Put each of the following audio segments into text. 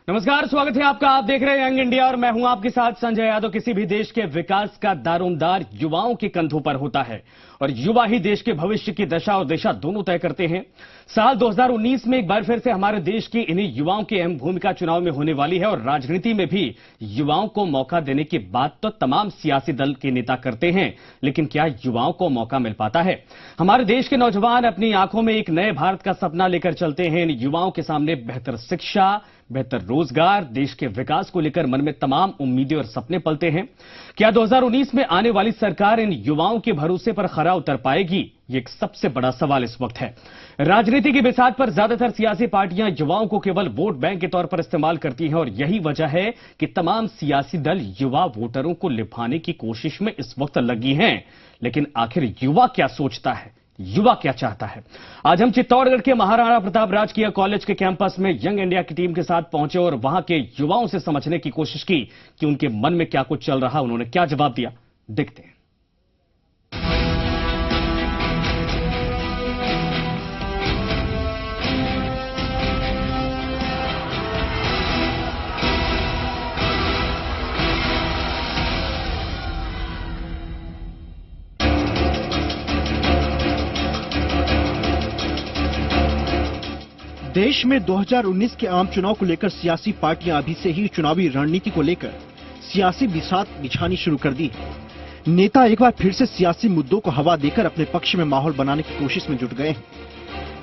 नमस्कार, स्वागत है आपका। आप देख रहे हैं यंग इंडिया और मैं हूं आपके साथ संजय यादव। किसी भी देश के विकास का दारोमदार युवाओं के कंधों पर होता है और युवा ही देश के भविष्य की दशा और दिशा दोनों तय करते हैं। साल 2019 में एक बार फिर से हमारे देश की इन्हीं युवाओं की अहम भूमिका चुनाव में होने वाली है और राजनीति में भी युवाओं को मौका देने की बात तो तमाम सियासी दल के नेता करते हैं, लेकिन क्या युवाओं को मौका मिल पाता है? हमारे देश के नौजवान अपनी आंखों में एक नए भारत का सपना लेकर चलते हैं। इन युवाओं के सामने बेहतर शिक्षा, बेहतर रोजगार, देश के विकास को लेकर मन में तमाम उम्मीदें और सपने पलते हैं। क्या 2019 में आने वाली सरकार इन युवाओं के भरोसे पर खरा उतर पाएगी? ये एक सबसे बड़ा सवाल इस वक्त है। राजनीति की बिसात पर ज्यादातर सियासी पार्टियां युवाओं को केवल वोट बैंक के तौर पर इस्तेमाल करती हैं और यही वजह है कि तमाम सियासी दल युवा वोटरों को लुभाने की कोशिश में इस वक्त लगी हैं। लेकिन आखिर युवा क्या सोचता है, युवा क्या चाहता है? आज हम चित्तौड़गढ़ के महाराणा प्रताप राजकीय कॉलेज के कैंपस में यंग इंडिया की टीम के साथ पहुंचे और वहां के युवाओं से समझने की कोशिश की कि उनके मन में क्या कुछ चल रहा, उन्होंने क्या जवाब दिया। देखते हैं। देश में 2019 के आम चुनाव को लेकर सियासी पार्टियां अभी से ही चुनावी रणनीति को लेकर सियासी बिसात बिछानी शुरू कर दी है। नेता एक बार फिर से सियासी मुद्दों को हवा देकर अपने पक्ष में माहौल बनाने की कोशिश में जुट गए हैं।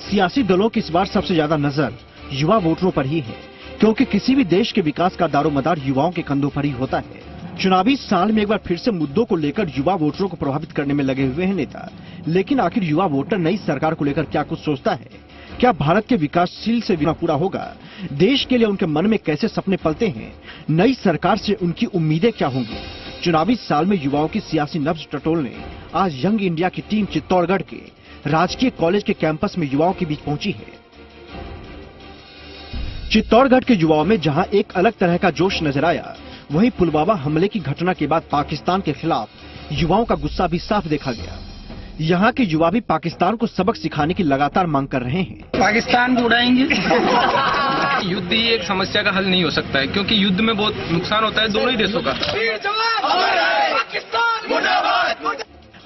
सियासी दलों की इस बार सबसे ज्यादा नजर युवा वोटरों पर ही है, क्योंकि किसी भी देश के विकास का दारोमदार युवाओं के कंधों पर ही होता है। चुनावी साल में एक बार फिर से मुद्दों को लेकर युवा वोटरों को प्रभावित करने में लगे हुए हैं नेता। लेकिन आखिर युवा वोटर नई सरकार को लेकर क्या कुछ सोचता है? क्या भारत के विकासशील से बिना पूरा होगा? देश के लिए उनके मन में कैसे सपने पलते हैं? नई सरकार से उनकी उम्मीदें क्या होंगी? चुनावी साल में युवाओं की सियासी नब्ज टटोलने आज यंग इंडिया की टीम चित्तौड़गढ़ के राजकीय कॉलेज के कैंपस में युवाओं के बीच पहुंची है। चित्तौड़गढ़ के युवाओं में जहां एक अलग तरह का जोश नजर आया, वहीं पुलवामा हमले की घटना के बाद पाकिस्तान के खिलाफ युवाओं का गुस्सा भी साफ देखा गया। यहाँ के युवा भी पाकिस्तान को सबक सिखाने की लगातार मांग कर रहे हैं। पाकिस्तान को उड़ाएंगे। युद्ध ही एक समस्या का हल नहीं हो सकता है, क्योंकि युद्ध में बहुत नुकसान होता है दोनों ही देशों का।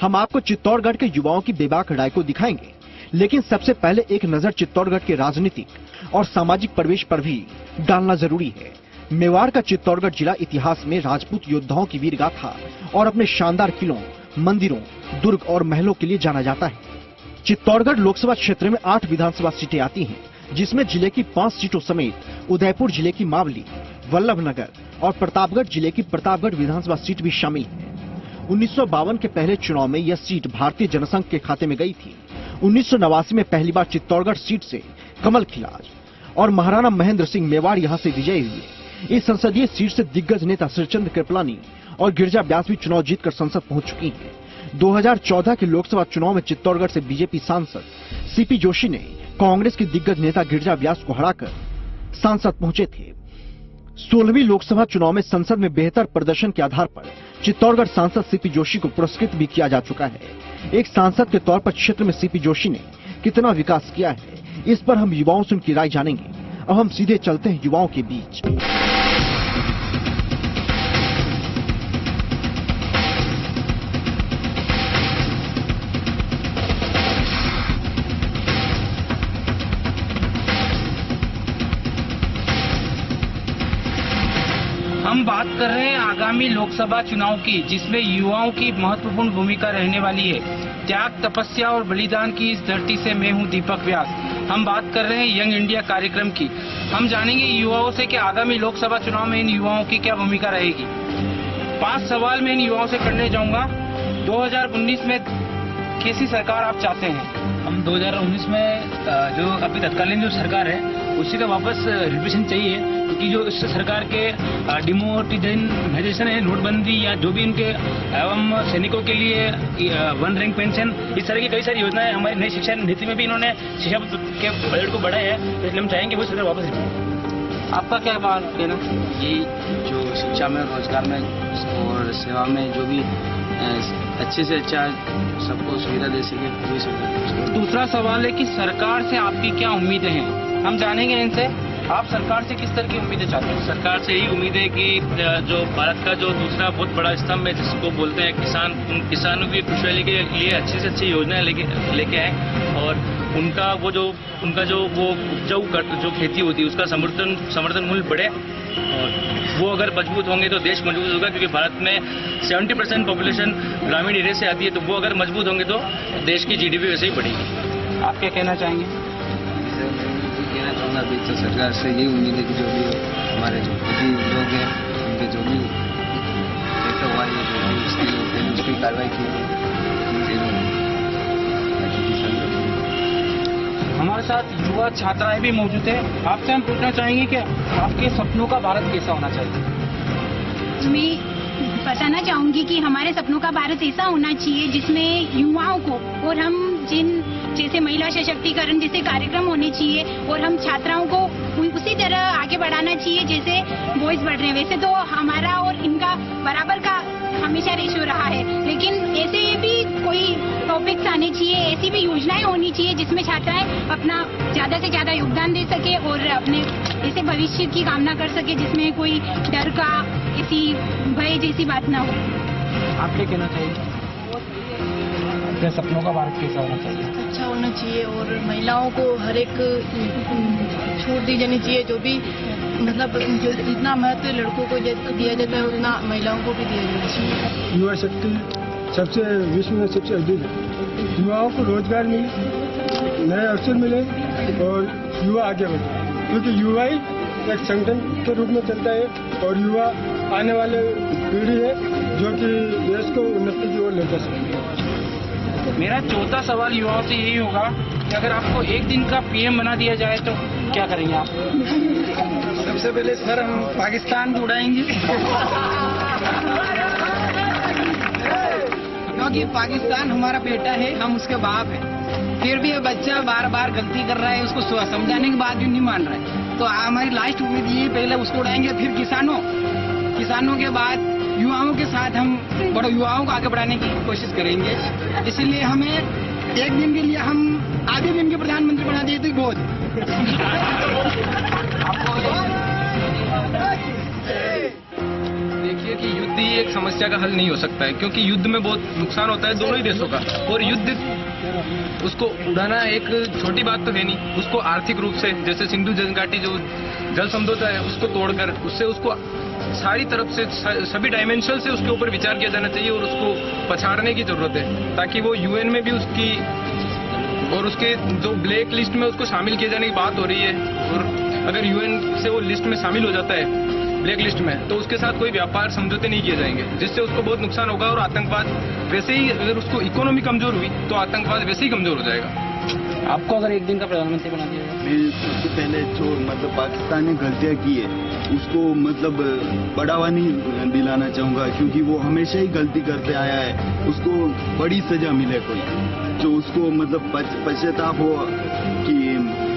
हम आपको चित्तौड़गढ़ के युवाओं की बेबाक राय को दिखाएंगे, लेकिन सबसे पहले एक नजर चित्तौड़गढ़ के राजनीतिक और सामाजिक परिवेश पर भी डालना जरूरी है। मेवाड़ का चित्तौड़गढ़ जिला इतिहास में राजपूत योद्धाओं की वीर गाथा और अपने शानदार किलों, मंदिरों, दुर्ग और महलों के लिए जाना जाता है। चित्तौड़गढ़ लोकसभा क्षेत्र में 8 विधानसभा सीटें आती हैं, जिसमें जिले की 5 सीटों समेत उदयपुर जिले की मावली, वल्लभनगर और प्रतापगढ़ जिले की प्रतापगढ़ विधानसभा सीट भी शामिल है। 1952 के पहले चुनाव में यह सीट भारतीय जनसंघ के खाते में गई थी। 1989 में पहली बार चित्तौड़गढ़ सीट से कमल खिला और महाराणा महेंद्र सिंह मेवाड़ यहां से विजयी हुए। इस संसदीय सीट से दिग्गज नेता श्रीचंद कृपलानी और गिरिजा व्यास भी चुनाव जीतकर संसद पहुंच चुकी हैं। 2014 के लोकसभा चुनाव में चित्तौड़गढ़ से बीजेपी सांसद सीपी जोशी ने कांग्रेस के दिग्गज नेता गिरिजा व्यास को हराकर सांसद पहुंचे थे। 16वीं लोकसभा चुनाव में संसद में बेहतर प्रदर्शन के आधार पर चित्तौड़गढ़ सांसद सीपी जोशी को पुरस्कृत भी किया जा चुका है। एक सांसद के तौर पर क्षेत्र में सीपी जोशी ने कितना विकास किया है, इस पर हम युवाओं से उनकी राय जानेंगे। अब हम सीधे चलते हैं युवाओं के बीच। हम बात कर रहे हैं आगामी लोकसभा चुनाव की, जिसमें युवाओं की महत्वपूर्ण भूमिका रहने वाली है। त्याग, तपस्या और बलिदान की इस धरती से मैं हूं दीपक व्यास। हम बात कर रहे हैं यंग इंडिया कार्यक्रम की। हम जानेंगे युवाओं से कि आगामी लोकसभा चुनाव में इन युवाओं की क्या भूमिका रहेगी। 5 सवाल मैं इन युवाओं से करने जाऊंगा। 2019 में कैसी सरकार आप चाहते हैं? हम 2019 में जो अभी तत्कालीन जो सरकार है उसी का वापस रिप्रेजेंटेशन चाहिए, क्योंकि जो इस सरकार के डिमोनेटाइजेशन है, नोटबंदी या जो भी इनके एवं सैनिकों के लिए 1 रैंक पेंशन, इस तरह की कई सारी योजनाएं हमारी नई शिक्षा नीति में भी इन्होंने शिक्षा के बजट को बढ़ाया है, इसलिए हम चाहेंगे वो सरकार वापस रिप्रेजेंट। आपका क्या कहना? ये जो शिक्षा में, रोजगार में और सेवा में जो भी अच्छे से अच्छा सबको सुविधा दे सके। दूसरा सवाल है कि सरकार से आपकी क्या उम्मीदें हैं? हम जानेंगे इनसे आप सरकार से किस तरह की उम्मीदें चाहते हैं? सरकार से यही उम्मीद है कि जो भारत का जो दूसरा बहुत बड़ा स्तंभ है जिसको बोलते हैं किसान, उन किसानों की खुशहाली के लिए अच्छी से अच्छी योजनाएं लेके आए और उनका जो उपजाऊ जो खेती होती है उसका समर्थन मूल्य बढ़े और वो अगर मजबूत होंगे तो देश मजबूत होगा, क्योंकि भारत में 70% पॉपुलेशन ग्रामीण एरिया से आती है, तो वो अगर मजबूत होंगे तो देश की जीडीपी वैसे ही बढ़ेगी। आप क्या कहना चाहेंगे? कहना चाहूँगा अभी तो सरकार से यही उम्मीद है कि जो भी हमारे जो बुजुर्ग लोग हैं उनके जो भी पैसा हुआ है जो भी उसकी होते हैं उस पर कार्रवाई की हमारे साथ युवा छात्राएं भी मौजूद है। आपसे हम पूछना चाहेंगे कि आपके सपनों का भारत कैसा होना चाहिए? मैं बताना चाहूंगी कि हमारे सपनों का भारत ऐसा होना चाहिए जिसमें युवाओं को और हम जैसे महिला सशक्तिकरण जैसे कार्यक्रम होने चाहिए और हम छात्राओं को उसी तरह आगे बढ़ाना चाहिए जैसे बॉयज बढ़ रहे हैं। वैसे तो हमारा और इनका बराबर का हमेशा रेशियो रहा है, लेकिन ऐसे भी कोई टॉपिक्स आने चाहिए, ऐसी भी योजनाएं होनी चाहिए जिसमें छात्राएं अपना ज्यादा से ज्यादा योगदान दे सके और अपने ऐसे भविष्य की कामना कर सके जिसमें कोई डर का किसी भय जैसी बात ना हो। आप क्या कहना चाहिए? अपने सपनों का भारत कैसा होना चाहिए? अच्छा होना चाहिए और महिलाओं को हर एक छूट दी जानी चाहिए, जो भी मतलब जो जितना महत्व लड़कों को दिया जाता है उतना महिलाओं को भी दिया जाना चाहिए। युवा शक्ति सबसे विश्व में सबसे अधिक है। युवाओं को रोजगार मिले, नए अवसर मिले और युवा आगे बढ़े, क्योंकि युवा ही एक संगठन के रूप में चलता है और युवा आने वाले पीढ़ी है जो कि देश को उन्नति की ओर ले जा सकती है। मेरा चौथा सवाल युवाओं से यही होगा कि अगर आपको एक दिन का पीएम बना दिया जाए तो क्या करेंगे आप? सबसे पहले सर हम पाकिस्तान को उड़ाएंगे क्योंकि पाकिस्तान हमारा बेटा है, हम उसके बाप हैं। फिर भी ये बच्चा बार बार गलती कर रहा है, उसको समझाने के बाद भी नहीं मान रहा है। तो हमारी लास्ट उम्मीद ये पहले उसको उड़ाएंगे, फिर किसानों के बाद युवाओं के साथ हम बड़े युवाओं को आगे बढ़ाने की कोशिश करेंगे। इसलिए हमें एक दिन के लिए हम आधे दिन के प्रधानमंत्री बना दिए तो बहुत। देखिए कि युद्ध ही एक समस्या का हल नहीं हो सकता है, क्योंकि युद्ध में बहुत नुकसान होता है दोनों ही देशों का, और युद्ध उसको उड़ाना एक छोटी बात तो है नहीं। उसको आर्थिक रूप से, जैसे सिंधु जनघाटी जो जल समझौता है उसको तोड़कर उससे उसको सारी तरफ से सभी डायमेंशन से उसके ऊपर विचार किया जाना चाहिए और उसको पछाड़ने की जरूरत है, ताकि वो यूएन में भी उसकी और उसके जो ब्लैक लिस्ट में उसको शामिल किए जाने की बात हो रही है, और अगर यूएन से वो लिस्ट में शामिल हो जाता है ब्लैक लिस्ट में, तो उसके साथ कोई व्यापार समझौते नहीं किए जाएंगे, जिससे उसको बहुत नुकसान होगा। और आतंकवाद वैसे ही, अगर उसको इकोनॉमी कमजोर हुई तो आतंकवाद वैसे ही कमजोर हो जाएगा। आपको अगर एक दिन का प्रधानमंत्री बना दिया जाए? मैं सबसे पहले जो मतलब पाकिस्तान ने गलतियां की है उसको मतलब बढ़ावा नहीं दिलाना चाहूँगा, क्योंकि वो हमेशा ही गलती करते आया है। उसको बड़ी सजा मिले कोई, जो उसको मतलब पश्चाताप हो कि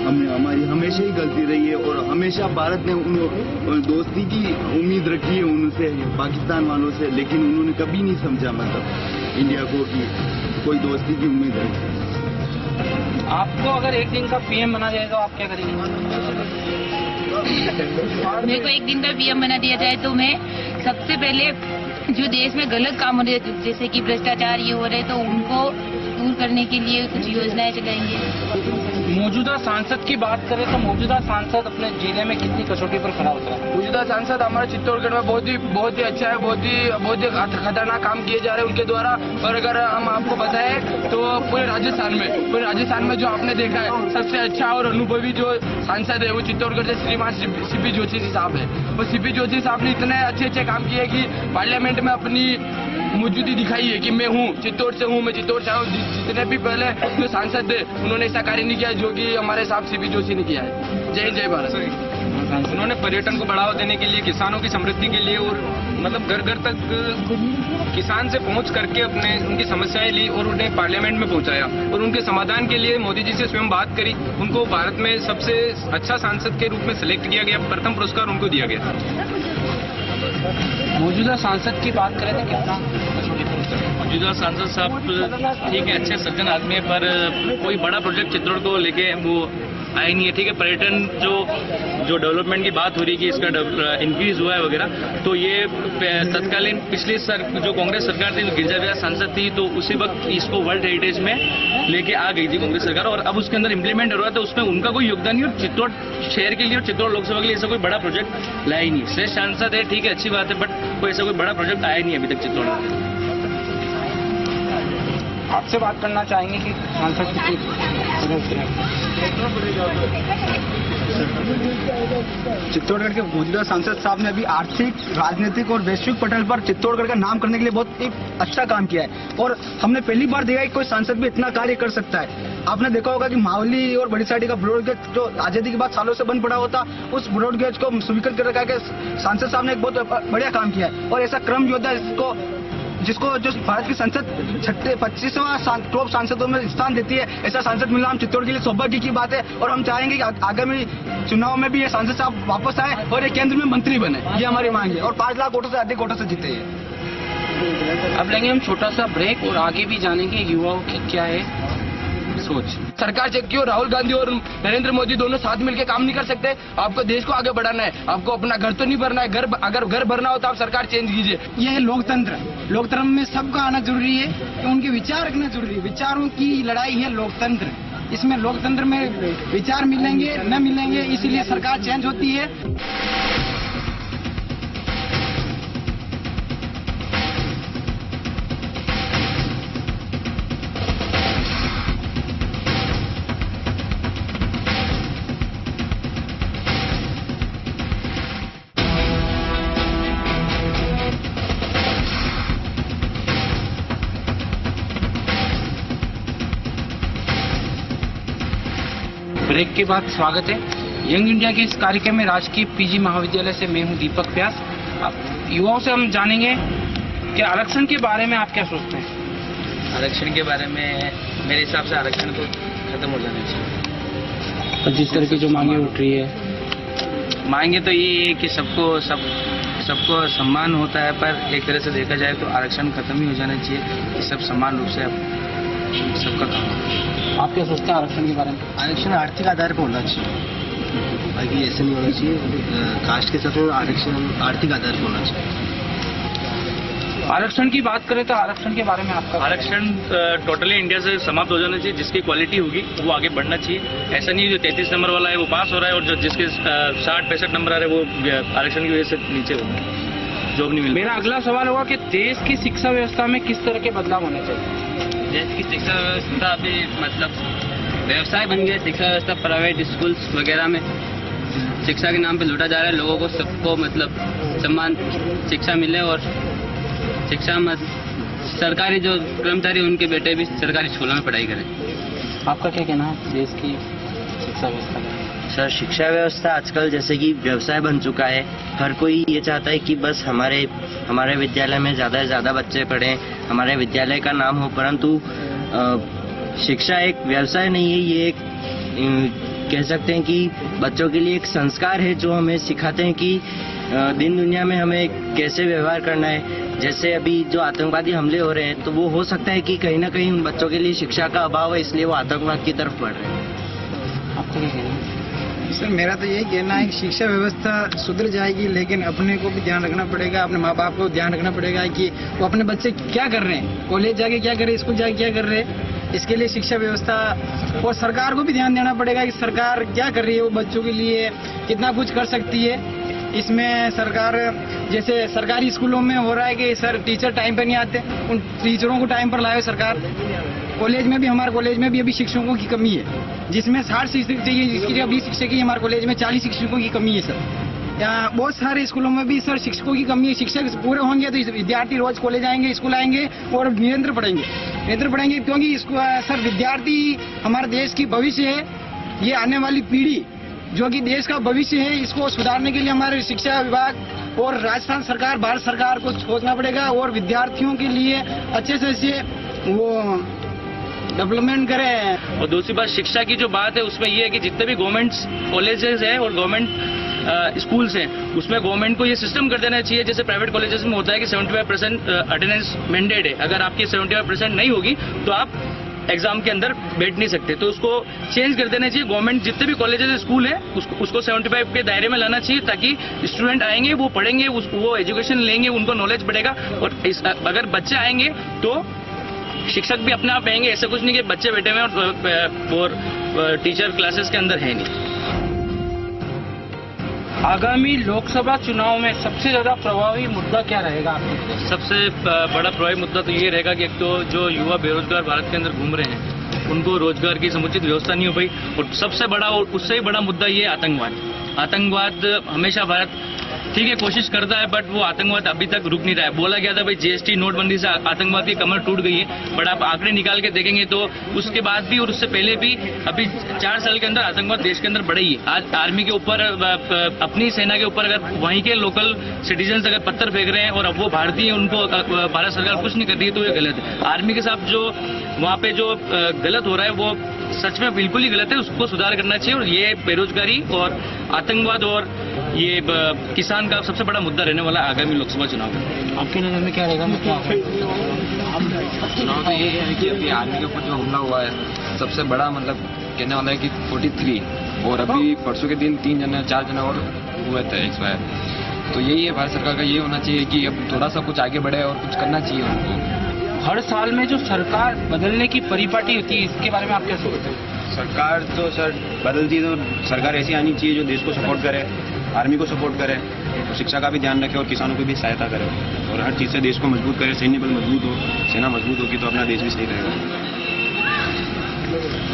हमारी हमेशा ही गलती रही है, और हमेशा भारत ने उन दोस्ती की उम्मीद रखी है उनसे, पाकिस्तान वालों से, लेकिन उन्होंने कभी नहीं समझा मतलब इंडिया को कि कोई दोस्ती की उम्मीद है। आपको अगर एक दिन का पीएम बना जाए तो आप क्या करेंगे? मेरे को एक दिन का पीएम बना दिया जाए तो मैं सबसे पहले जो देश में गलत काम हो रहे हैं, जैसे कि भ्रष्टाचार ये हो रहे हैं, तो उनको दूर करने के लिए कुछ योजनाएं चलाएंगे। मौजूदा सांसद की बात करें तो मौजूदा सांसद अपने जिले में कितनी कसौटी पर खड़ा उतरा है? मौजूदा सांसद हमारे चित्तौड़गढ़ में बहुत ही अच्छा है, बहुत ही खतरनाक काम किए जा रहे हैं उनके द्वारा। और अगर हम आपको बताएं तो पूरे राजस्थान में जो आपने देखा है सबसे अच्छा और अनुभवी जो सांसद है वो चित्तौड़गढ़ से श्रीमान सीपी जोशी साहब है। वो सीपी जोशी साहब ने इतने अच्छे काम किए कि पार्लियामेंट में अपनी मौजूदगी दिखाई है कि मैं हूँ, चित्तौड़ से हूँ, मैं चित्तौड़ से हूँ। जितने भी पहले जो सांसद थे उन्होंने ऐसा कार्य नहीं किया जो कि हमारे साहब सीपी जोशी ने किया है। जय हिंद, जय भारत। उन्होंने पर्यटन को बढ़ावा देने के लिए, किसानों की समृद्धि के लिए, और मतलब घर घर तक किसान से पहुंच करके उनकी समस्याएं ली और उन्हें पार्लियामेंट में पहुंचाया, और उनके समाधान के लिए मोदी जी से स्वयं बात करी। उनको भारत में सबसे अच्छा सांसद के रूप में सिलेक्ट किया गया, प्रथम पुरस्कार उनको दिया गया। मौजूदा सांसद की बात करें तो कितना? मौजूदा सांसद साहब ठीक है, अच्छे सज्जन आदमी है, पर कोई बड़ा प्रोजेक्ट चित्तौड़ को लेके वो आया नहीं है। ठीक है, पर्यटन जो डेवलपमेंट की बात हो रही है कि इसका इंक्रीज हुआ है वगैरह, तो ये तत्कालीन पिछली जो कांग्रेस सरकार थी, गिरिजा व्यास सांसद थी, तो उसी वक्त इसको वर्ल्ड हेरिटेज में लेके आ गई थी कांग्रेस सरकार, और अब उसके अंदर इम्प्लीमेंट हो रहा है, तो उसमें उनका कोई योगदान नहीं। और चित्तौड़ शहर के लिए और चित्तौड़ लोकसभा के लिए ऐसा कोई बड़ा प्रोजेक्ट लाया ही नहीं। श्रेष्ठ सांसद है, ठीक है, अच्छी बात है, बट कोई ऐसा कोई बड़ा प्रोजेक्ट आया नहीं अभी तक चित्तौड़ में। आपसे बात करना चाहेंगे कि सांसद की चित्तौड़गढ़ के मौजूदा सांसद साहब ने अभी आर्थिक, राजनीतिक और वैश्विक पटल पर चित्तौड़गढ़ का नाम करने के लिए बहुत ही अच्छा काम किया है, और हमने पहली बार देखा कि कोई सांसद भी इतना कार्य कर सकता है। आपने देखा होगा कि मावली और बड़ी साइड का ब्रॉडगेज जो आजादी के बाद सालों से बंद पड़ा होता, उस ब्रॉडगेज को स्वीकृत कर रखा है। सांसद साहब ने एक बहुत बढ़िया काम किया है, और ऐसा क्रम योद्धा जिसको जो भारत की संसद 25वां टॉप सांसदों में स्थान देती है, ऐसा सांसद मिलना हम चित्तौड़ के लिए सौभाग्य की बात है। और हम चाहेंगे कि आगामी चुनाव में भी ये सांसद साहब वापस आए और ये केंद्र में मंत्री बने, ये हमारी मांग है, और 5 लाख वोटों से अधिक वोटों से जीते हैं। अब लेंगे हम छोटा सा ब्रेक और आगे भी जानेंगे युवाओं की क्या है सोच। सरकार चेक की और राहुल गांधी और नरेंद्र मोदी दोनों साथ मिलकर काम नहीं कर सकते। आपको देश को आगे बढ़ाना है, आपको अपना घर तो नहीं भरना है, अगर घर भरना हो तो आप सरकार चेंज कीजिए। यह है लोकतंत्र में सबका आना जरूरी है, तो उनके विचार रखना जरूरी है। विचारों की लड़ाई है लोकतंत्र, इसमें लोकतंत्र में विचार मिलेंगे न मिलेंगे, इसीलिए सरकार चेंज होती है। ब्रेक के बाद स्वागत है यंग इंडिया के इस कार्यक्रम में। राजकीय पीजी महाविद्यालय से मैं हूं दीपक व्यास। युवाओं से हम जानेंगे कि आरक्षण के बारे में आप क्या सोचते हैं। आरक्षण के बारे में मेरे हिसाब से आरक्षण को खत्म हो जाना चाहिए। और जिस तरह की जो मांगे उठ रही है, मांगे तो ये है कि सबको सम्मान होता है, पर एक तरह से देखा जाए तो आरक्षण खत्म ही हो जाना चाहिए कि सब समान रूप से सबका काम। आप क्या सोचते हैं आरक्षण के बारे में। आरक्षण आर्थिक आधार पर होना चाहिए, बाकी ऐसे नहीं होना चाहिए। कास्ट के साथ आरक्षण आर्थिक आधार पर होना चाहिए। आरक्षण की बात करें तो आरक्षण के बारे में आपका। आरक्षण टोटली इंडिया से समाप्त हो जाना चाहिए। जिसकी क्वालिटी होगी वो आगे बढ़ना चाहिए। ऐसा नहीं जो 33 नंबर वाला है वो पास हो रहा है और जो जिसके 60-65 नंबर आ रहे हैं वो आरक्षण की वजह से नीचे हो रहा है, जॉब नहीं मिल। मेरा अगला सवाल होगा कि देश की शिक्षा व्यवस्था में किस तरह के बदलाव होने चाहिए। देश की शिक्षा व्यवस्था अभी मतलब व्यवसाय बन गया। शिक्षा व्यवस्था प्राइवेट स्कूल्स वगैरह में शिक्षा के नाम पे लूटा जा रहा है लोगों को। सबको मतलब समान शिक्षा मिले और शिक्षा सरकारी जो कर्मचारी उनके बेटे भी सरकारी स्कूलों में पढ़ाई करें। आपका क्या कहना है देश की शिक्षा व्यवस्था में। सर, शिक्षा व्यवस्था आजकल जैसे कि व्यवसाय बन चुका है। हर कोई ये चाहता है कि बस हमारे विद्यालय में ज़्यादा से ज़्यादा बच्चे पढ़ें, हमारे विद्यालय का नाम हो, परंतु शिक्षा एक व्यवसाय नहीं है। ये एक कह सकते हैं कि बच्चों के लिए एक संस्कार है जो हमें सिखाते हैं कि दिन दुनिया में हमें कैसे व्यवहार करना है। जैसे अभी जो आतंकवादी हमले हो रहे हैं तो वो हो सकता है कि कहीं ना कहीं उन बच्चों के लिए शिक्षा का अभाव है, इसलिए वो आतंकवाद की तरफ बढ़ रहे हैं। आपको क्या कहना है। सर, मेरा तो यही कहना है कि शिक्षा व्यवस्था सुधर जाएगी, लेकिन अपने को भी ध्यान रखना पड़ेगा, अपने माँ बाप को ध्यान रखना पड़ेगा कि वो अपने बच्चे क्या कर रहे हैं, कॉलेज जाके क्या कर रहे हैं, स्कूल जाके क्या कर रहे हैं। इसके लिए शिक्षा व्यवस्था और सरकार को भी ध्यान देना पड़ेगा कि सरकार क्या कर रही है, वो बच्चों के लिए कितना कुछ कर सकती है। इसमें सरकार जैसे सरकारी स्कूलों में हो रहा है कि सर टीचर टाइम पर नहीं आते, उन टीचरों को टाइम पर लाए सरकार। कॉलेज में भी हमारे कॉलेज में भी अभी शिक्षकों की कमी है, जिसमें 60 शिक्षक चाहिए, जिसकी जगह 20 शिक्षक ही हमारे कॉलेज में 40 शिक्षकों की कमी है सर। यहाँ बहुत सारे स्कूलों में भी सर शिक्षकों की कमी है। शिक्षक पूरे होंगे तो विद्यार्थी रोज कॉलेज आएंगे, स्कूल आएंगे और निरंतर पढ़ेंगे क्योंकि सर विद्यार्थी हमारे देश की भविष्य है। ये आने वाली पीढ़ी जो कि देश का भविष्य है, इसको सुधारने के लिए हमारे शिक्षा विभाग और राजस्थान सरकार, भारत सरकार को सोचना पड़ेगा और विद्यार्थियों के लिए अच्छे से अच्छे वो डेवलपमेंट करें। और दूसरी बात शिक्षा की जो बात है उसमें ये है कि जितने भी गवर्नमेंट कॉलेजेस हैं और गवर्नमेंट स्कूल्स हैं उसमें गवर्नमेंट को ये सिस्टम कर देना चाहिए जैसे प्राइवेट कॉलेजेस में होता है कि 75% अटेंडेंस मैंडेट है। अगर आपकी 75% नहीं होगी तो आप एग्जाम के अंदर बैठ नहीं सकते, तो उसको चेंज कर देना चाहिए। गवर्नमेंट जितने भी कॉलेजेस स्कूल है उसको 75 के दायरे में लाना चाहिए, ताकि स्टूडेंट आएंगे, वो पढ़ेंगे, वो एजुकेशन लेंगे, उनको नॉलेज बढ़ेगा। और अगर बच्चे आएंगे तो शिक्षक भी अपने आप आएंगे। ऐसा कुछ नहीं कि बच्चे बैठे हुए और टीचर क्लासेस के अंदर है नहीं। आगामी लोकसभा चुनाव में सबसे ज्यादा प्रभावी मुद्दा क्या रहेगा आपके? सबसे बड़ा प्रभावी मुद्दा तो ये रहेगा कि एक तो जो युवा बेरोजगार भारत के अंदर घूम रहे हैं, उनको रोजगार की समुचित व्यवस्था नहीं हो पाई। और सबसे बड़ा और उससे ही बड़ा मुद्दा ये आतंकवाद हमेशा भारत ठीक है कोशिश करता है, बट वो आतंकवाद अभी तक रुक नहीं रहा है। बोला गया था भाई जीएसटी नोटबंदी से आतंकवाद की कमर टूट गई है, बट आप आंकड़े निकाल के देखेंगे तो उसके बाद भी और उससे पहले भी अभी 4 साल के अंदर आतंकवाद देश के अंदर बढ़ा ही है। आज आर्मी के ऊपर, अपनी सेना के ऊपर अगर वहीं के लोकल सिटीजन्स अगर पत्थर फेंक रहे हैं और अब वो भारतीय, उनको भारत सरकार कुछ नहीं कर रही है, तो ये गलत है। आर्मी के साथ जो वहाँ पे जो गलत हो रहा है वो सच में बिल्कुल ही गलत है, उसको सुधार करना चाहिए। और ये बेरोजगारी और आतंकवाद और ये किसान का सबसे बड़ा मुद्दा रहने वाला आगामी लोकसभा चुनाव में। आपके नजर में क्या रहेगा? चुनाव तो ये है कि अभी आर्मी के ऊपर जो हमला हुआ है सबसे बड़ा मतलब कहने वाला है कि 43, और अभी परसों के दिन 3 जने 4 जने और हुए थे एक्सपायर। तो यही है भारत सरकार का, ये होना चाहिए कि अब थोड़ा सा कुछ आगे बढ़े और कुछ करना चाहिए उनको। हर साल में जो सरकार बदलने की परिपाटी होती है, इसके बारे में आप क्या सोचते हैं? सरकार तो सर बदलती तो सरकार ऐसी आनी चाहिए जो देश को सपोर्ट करे, आर्मी को सपोर्ट करे, शिक्षा का भी ध्यान रखे और किसानों की भी सहायता करे, और हर चीज़ से देश को मजबूत करे। सैन्य बल मजबूत हो, सेना मजबूत होगी तो अपना देश भी सही रहेगा।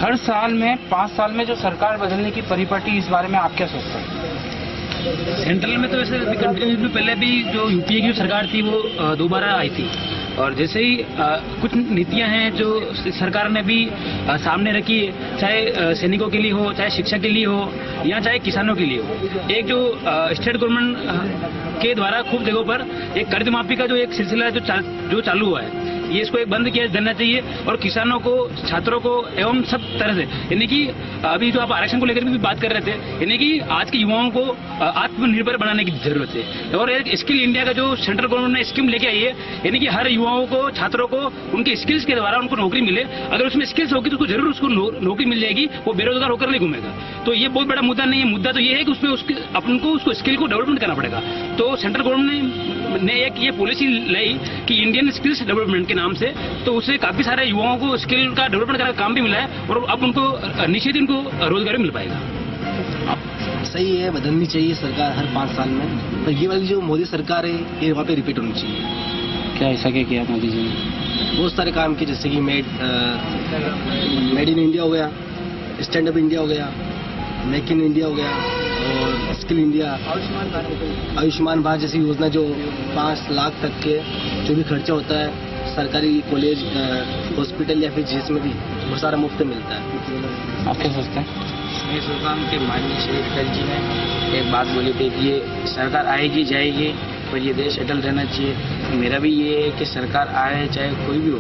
हर साल में 5 साल में जो सरकार बदलने की परिपाटी, इस बारे में आप क्या सोचते हैं? सेंट्रल में तो वैसे कंटिन्यूसली पहले भी जो यूपीए की सरकार थी वो दोबारा आई थी, और जैसे ही कुछ नीतियां हैं जो सरकार ने भी सामने रखी, चाहे सैनिकों के लिए हो, चाहे शिक्षा के लिए हो, या चाहे किसानों के लिए हो। एक जो स्टेट गवर्नमेंट के द्वारा खूब जगहों पर एक कर्ज माफी का जो एक सिलसिला जो चालू हुआ है, ये इसको एक बंद किया देना चाहिए। और किसानों को, छात्रों को एवं सब तरह से, यानी कि अभी जो आप आरक्षण को लेकर भी बात कर रहे थे, यानी कि आज के युवाओं को आत्मनिर्भर बनाने की जरूरत है। और एक स्किल इंडिया का जो सेंट्रल गवर्नमेंट ने स्कीम लेके आई है, यानी कि हर युवाओं को, छात्रों को उनके स्किल्स के द्वारा उनको नौकरी मिले। अगर उसमें स्किल्स होगी तो उसको जरूर उसको नौकरी मिल जाएगी, वो बेरोजगार होकर नहीं घूमेगा। तो ये बहुत बड़ा मुद्दा नहीं है। मुद्दा तो ये है कि उसमें अपन को उसको स्किल को डेवलपमेंट करना पड़ेगा। तो सेंट्रल गवर्नमेंट ने एक ये पॉलिसी लाई कि इंडियन स्किल्स डेवलपमेंट के नाम से, तो उससे काफी सारे युवाओं को स्किल का डेवलपमेंट करने का काम भी मिला है, और अब उनको निश्चित इनको रोजगार मिल पाएगा। सही है, बदलनी चाहिए सरकार हर 5 साल में, पर ये वाली जो मोदी सरकार है ये वहाँ पे रिपीट होनी चाहिए। क्या ऐसा क्या किया मोदी जी ने? बहुत सारे काम किए, जैसे कि मेड इन इंडिया हो गया, स्टैंड अप इंडिया हो गया, मेक इन इंडिया हो गया, और स्किल इंडिया, आयुष्मान भारत जैसी योजना जो 5 लाख तक के जो भी खर्चा होता है सरकारी कॉलेज, हॉस्पिटल या फिर जिसमें भी वो सारा मुफ्त मिलता है। आप क्या सोचते हैं? मैं सोचता हूँ कि माननीय श्री अटल जी ने एक बात बोली थी कि ये सरकार आएगी जाएगी पर ये देश अटल रहना चाहिए। मेरा भी ये है कि सरकार आए चाहे कोई भी हो,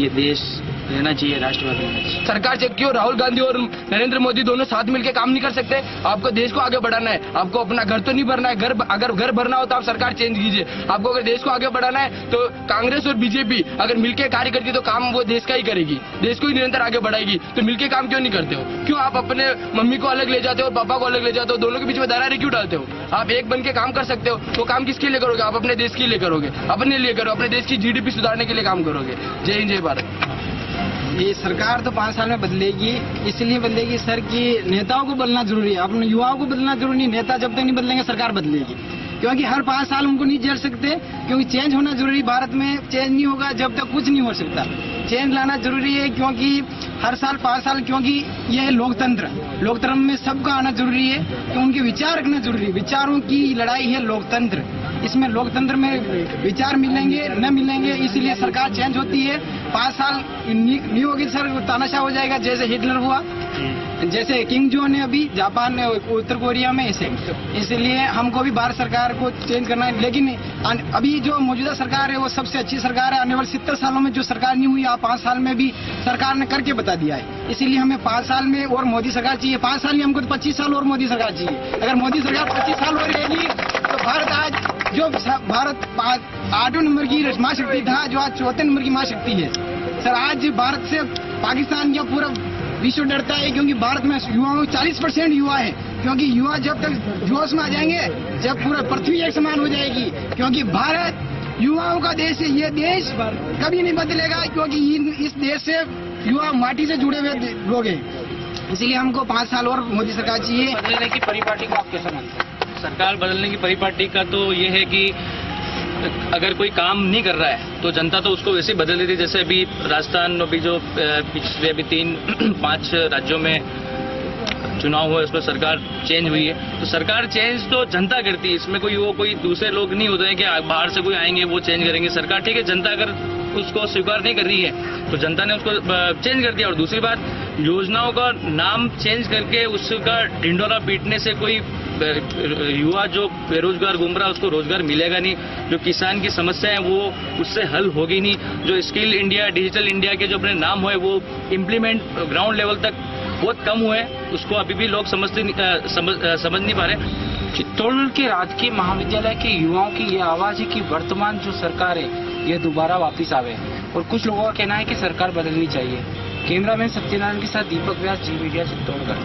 ये देश रहना चाहिए, राष्ट्रवाद रहना चाहिए। सरकार से क्यों राहुल गांधी और नरेंद्र मोदी दोनों साथ मिलकर काम नहीं कर सकते? आपको देश को आगे बढ़ाना है, आपको अपना घर तो नहीं भरना है। अगर घर भरना हो तो आप सरकार चेंज कीजिए। आपको अगर देश को आगे बढ़ाना है तो कांग्रेस और बीजेपी अगर मिलकर कार्य करती तो काम वो देश का ही करेगी, देश को ही निरंतर आगे बढ़ाएगी। तो मिलकर काम क्यों नहीं करते हो? क्यों आप अपने मम्मी को अलग ले जाते हो और पापा को अलग ले जाते हो? दोनों के बीच में दरारें क्यों डालते हो? आप एक बन के काम कर सकते हो। तो काम किसके लिए करोगे? आप अपने देश के लिए करोगे, अपने लिए करो, अपने देश की जीडीपी सुधारने के लिए काम करोगे। जय हिंद, जय भारत। ये सरकार तो 5 साल में बदलेगी, इसलिए बदलेगी सर कि नेताओं को बदलना जरूरी है, अपने युवाओं को बदलना जरूरी नहीं। नेता जब तक नहीं बदलेंगे सरकार बदलेगी, क्योंकि हर 5 साल उनको नहीं झेल सकते, क्योंकि चेंज होना जरूरी। भारत में चेंज नहीं होगा जब तक कुछ नहीं हो सकता। चेंज लाना जरूरी है, क्योंकि हर साल 5 साल, क्योंकि यह है लोकतंत्र में सबका आना जरूरी है, कि उनके विचार रखना जरूरी है। विचारों की लड़ाई है लोकतंत्र, इसमें लोकतंत्र में विचार मिलेंगे न मिलेंगे, इसीलिए सरकार चेंज होती है। 5 साल नहीं होगी सर, तानाशाह हो जाएगा, जैसे हिटलर हुआ, जैसे किंग जो ने अभी जापान में, उत्तर कोरिया में, ऐसे। इसलिए हमको भी भारत सरकार को चेंज करना है। लेकिन अभी जो मौजूदा सरकार है वो सबसे अच्छी सरकार है। आने वाले 70 सालों में जो सरकार नहीं हुई, आप 5 साल में भी सरकार ने करके बता दिया है। इसीलिए हमें 5 साल में और मोदी सरकार चाहिए। 5 साल में हमको तो 25 साल और मोदी सरकार चाहिए। अगर मोदी सरकार 25 साल और रहेगी तो भारत आज जो भारत 8वें नंबर की महाशक्ति था, जो आज 4थे नंबर की महाशक्ति है। सर आज भारत से पाकिस्तान या पूरा विश्व डरता है, क्योंकि भारत में युवाओं 40% युवा है। क्योंकि युवा जब तक जोश में आ जाएंगे, जब पूरा पृथ्वी एक समान हो जाएगी। क्योंकि भारत युवाओं का देश है, ये देश कभी नहीं बदलेगा, क्योंकि इस देश से युवा माटी से जुड़े हुए लोग हैं। इसलिए हमको 5 साल और मोदी सरकार चाहिए। बदलने की परिपाटी को आप कैसे मानते हैं? सरकार बदलने की परिपाटी का तो ये है कि अगर कोई काम नहीं कर रहा है तो जनता तो उसको वैसे ही बदल देती है। जैसे अभी राजस्थान अभी जो पिछले अभी 3-5 राज्यों में चुनाव हुआ, उसमें सरकार चेंज हुई है, तो सरकार चेंज तो जनता करती है। इसमें कोई दूसरे लोग नहीं होते हैं कि बाहर से कोई आएंगे वो चेंज करेंगे। सरकार ठीक है, जनता अगर उसको स्वीकार नहीं कर रही है तो जनता ने उसको चेंज कर दिया। और दूसरी बात, योजनाओं का नाम चेंज करके उसका ढिंडोरा पीटने से कोई युवा जो बेरोजगार घूम रहा है उसको रोजगार मिलेगा नहीं। जो किसान की समस्या है वो उससे हल होगी नहीं। जो स्किल इंडिया, डिजिटल इंडिया के जो अपने नाम हुए वो इम्प्लीमेंट ग्राउंड लेवल तक बहुत कम हुए, उसको अभी भी लोग समझ नहीं पा रहे। चित्तौड़गढ़ के राजकीय महाविद्यालय के युवाओं की ये आवाज है कि वर्तमान जो सरकार है ये दोबारा वापस आवे, और कुछ लोगों का कहना है कि सरकार बदलनी चाहिए। कैमरामैन सत्यनारायण के साथ दीपक व्यास, जी मीडिया, चित्तौड़गढ़।